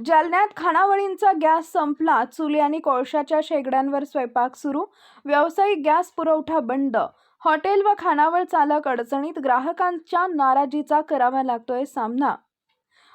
जालन्यात खानावळींचा गॅस संपला, चुली आणि कोळशाच्या शेगड्यांवर स्वयंपाक सुरू, व्यावसायिक गॅस पुरवठा बंद, हॉटेल व खानावळ चालक अडचणीत, ग्राहकांच्या नाराजीचा करावा लागतोय सामना।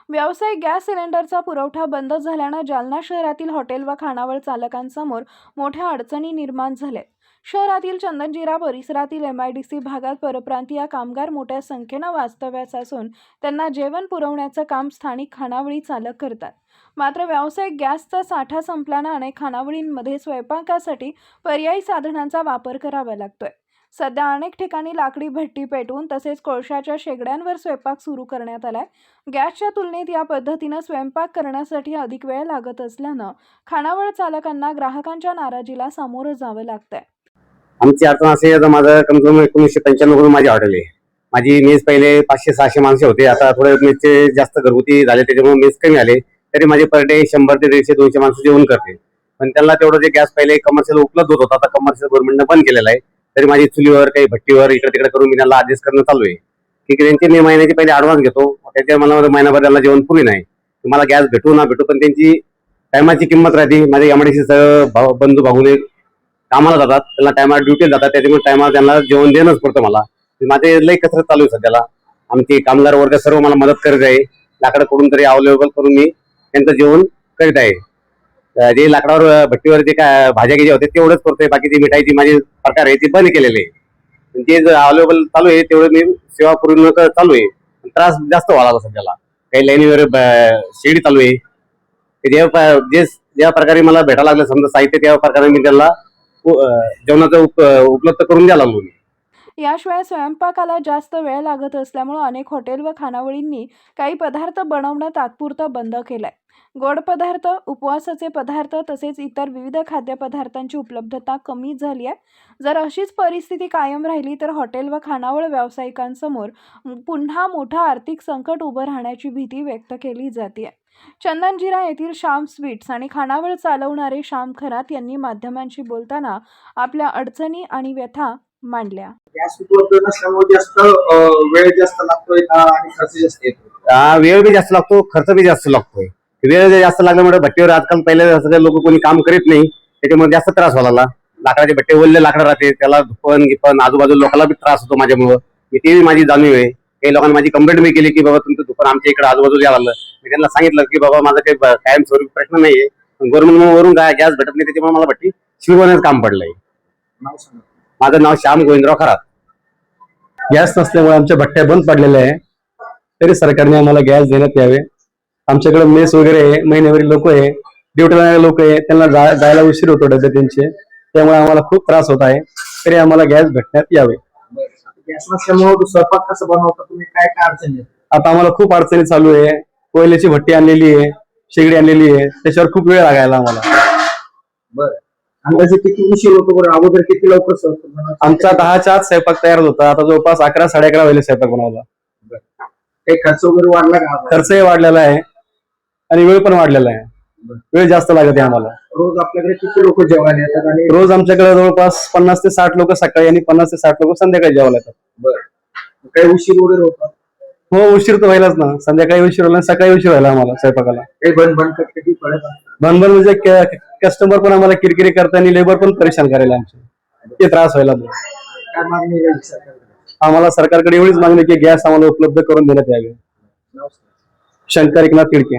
व्यावसायिक गॅस सिलेंडरचा पुरवठा बंद झाल्यानं जालना शहरातील हॉटेल व खानावळ चालकांसमोर मोठ्या अडचणी निर्माण झाल्या। शहरातील चंदनजिरा परिसरातील MIDC भागात परप्रांतीय कामगार मोठ्या संख्येने वास्तव्यास असून त्यांना जेवण पुरवण्याचं काम स्थानिक खानावळी चालक करतात। मात्र व्यावसायिक गॅसचा साठा संपल्यानं अनेक खानावळींमध्ये स्वयंपाकासाठी पर्यायी साधनांचा वापर करावा लागतोय। सध्या अनेक ठिकाणी लाकडी भट्टी पेटवून तसेच कोळशाच्या शेगड्यांवर स्वयंपाक सुरू करण्यात आलाय। गॅसच्या तुलनेत या पद्धतीने स्वयंपाक करण्यासाठी अधिक वेळ लागत असल्यानं खानावळ चालकांना ग्राहकांच्या नाराजीला सामोरं जावं लागतंय। आमची अडचण असे आता माझं कमीत कमी 1995 मध्ये माझी हॉटेल आहे। माझी मेस पहिले 500-600 माणसे होते, आता थोडे मेसचे जास्त घरगुती झाले त्याच्यामुळे मेस कमी आले, तरी माझे पर डे 100 ते 150-200 माणसं जेवण करते। पण त्यांना तेवढं जे गॅस पहिले कमर्शियल उपलब्ध होत होता, आता कमर्शियल गव्हर्नमेंटने बंद केलेला आहे। तरी माझी चुलीवर काही भट्टीवर इकडे तिकडे करून मी त्यांना ऍडजस्ट करणं चालू आहे की त्यांचे मी महिन्याचे पहिले ऍडव्हान्स घेतो, त्याच्या मला महिनाभर त्यांना जेवण पुरी नाही, मला गॅस भेटू ना भेटू पण त्यांची टायमाची किंमत राहते। माझे MIDC सह बंधू भाऊने कामाला जातात, त्यांना टायमाला ड्युटी जातात, त्याच्यामुळे टायमाला त्यांना जेवण देणंच पडतं मला। माझे लई कसरत चालू आहे सध्याला। आमचे कामगार वर्ग सर्व मला मदत करत आहे, लाकडं करून तरी अवेलेबल करून मी त्यांचं जेवण करीत आहे। जे लाकडावर भट्टीवर जे काय भाज्या घ्यायच्या होते तेवढंच करतोय, बाकीची मिठाईची माझी प्रकार आहे ती बंद केलेली आहे। जे अवेलेबल चालू आहे तेवढं मी सेवा पूर्ण चालू आहे। त्रास जास्त व्हायला सध्याला, काही लाईनीवर शेगडी चालू आहे, ज्या प्रकारे मला भेटायला लागलं समजा साहित्य त्या प्रकारे मी त्यांना जेवणाचं उपलब्ध करून द्यायला लागलो। याशिवाय स्वयंपाकाला जास्त वेळ लागत असल्यामुळे अनेक हॉटेल व खानावळींनी काही पदार्थ बनवणं तात्पुरतं बंद केलंय। गोड पदार्थ, उपवासाचे पदार्थ तसेच इतर विविध खाद्यपदार्थांची उपलब्धता कमी झाली आहे। जर अशीच परिस्थिती कायम राहिली तर हॉटेल व खानावळ व्यावसायिकांसमोर पुन्हा मोठं आर्थिक संकट उभं राहण्याची भीती व्यक्त केली जाते। चंदनजिरा येथील श्याम स्वीट्स आणि खानावळ चालवणारे श्याम खरात यांनी माध्यमांशी बोलताना आपल्या अडचणी आणि व्यथा मांडल्या। गॅस उपलब्ध नसल्यामुळे जास्त वेळ जास्त लागतोय आणि खर्च जास्त येतो। वेळ बी जास्त लागतो, खर्च बी जास्त लागतोय। वेळ जास्त लागल्यामुळे भट्टीवर आजकाल पहिले सगळे लोक कोणी काम करीत नाही, त्याच्यामुळे जास्त त्रास व्हायला लागला। लाकडाचे भट्टे ओले लाकडं राहते, त्याला धुपण गिपण आजूबाजूला लोकांना बी त्रास होतो माझ्यामुळे, ती माझी जाणीव आहे। काही लोकांनी माझी कंप्लेंट मी केली की बाबा तुमचं दुकान आमच्या इकडे आजूबाजूला यायला लागलं। मी त्यांना सांगितलं की बाबा माझं काही कायमस्वरूपी प्रश्न नाहीये, गव्हर्नमेंट वरून गॅस भेटत नाही त्याच्यामुळे मला भट्टी शिरवण्याचं काम पडलंय। माझं नाव श्याम गोविंदराव खरात। गॅस नसल्यामुळे आमच्या भट्ट्या बंद पडलेल्या आहे, तरी सरकारने आम्हाला गॅस देण्यात यावे। आमच्याकडे मेस वगैरे आहे, महिन्यावरील लोक आहे, ड्युटीला लोक आहे, त्यांना जायला उशीर होतो डबे त्यांचे, त्यामुळे आम्हाला खूप त्रास होत आहे, तरी आम्हाला गॅस भेटण्यात यावे। गॅस नसल्यामुळे स्वयंपाक कसं बनवता तुम्ही, काय काय अडचणी? आता आम्हाला खूप अडचणी चालू आहे। कोयल्याची भट्टी आणलेली आहे, शेगडी आणलेली आहे, त्याच्यावर खूप वेळ लागायला आम्हाला। बरं, अंदाजे किती उशीर होतो बरं? अगोदर किती लवकर स्वयंपाक? आमचा 10च्या आत स्वयंपाक तयार होता, आता जवळपास 11-11:30 वाजले स्वयंपाक बनवला। काही खर्च वगैरे वाढला का? खर्चही वाढलेला आहे आणि वेळ पण वाढलेला आहे, वेळ जास्त लागते आम्हाला। रोज आपल्याकडे किती लोक जेवायला येतात? आणि रोज आमच्याकडे जवळपास 50 ते 60 लोक सकाळी आणि 50 ते 60 लोक संध्याकाळी जेवायला येतात। बरं, काही उशीर वगैरे होता? हो, उशीर तर व्हायलाच ना, संध्याकाळी उशीर व्हायला, सकाळी उशीर व्हायला आम्हाला स्वयंपाकाला। काही बनबन कधी पडत? बनबन म्हणजे कस्टमर पण आम्हाला किरकिरी करतात आणि लेबर पण परेशान करायला आमचे, ते त्रास व्हायला। काय मागणी आहे सरकारकडे? आम्हाला सरकारकडे एवढीच मागणी की गॅस आम्हाला उपलब्ध करून देण्यात यावे। शंकर एकनाथ तिडके।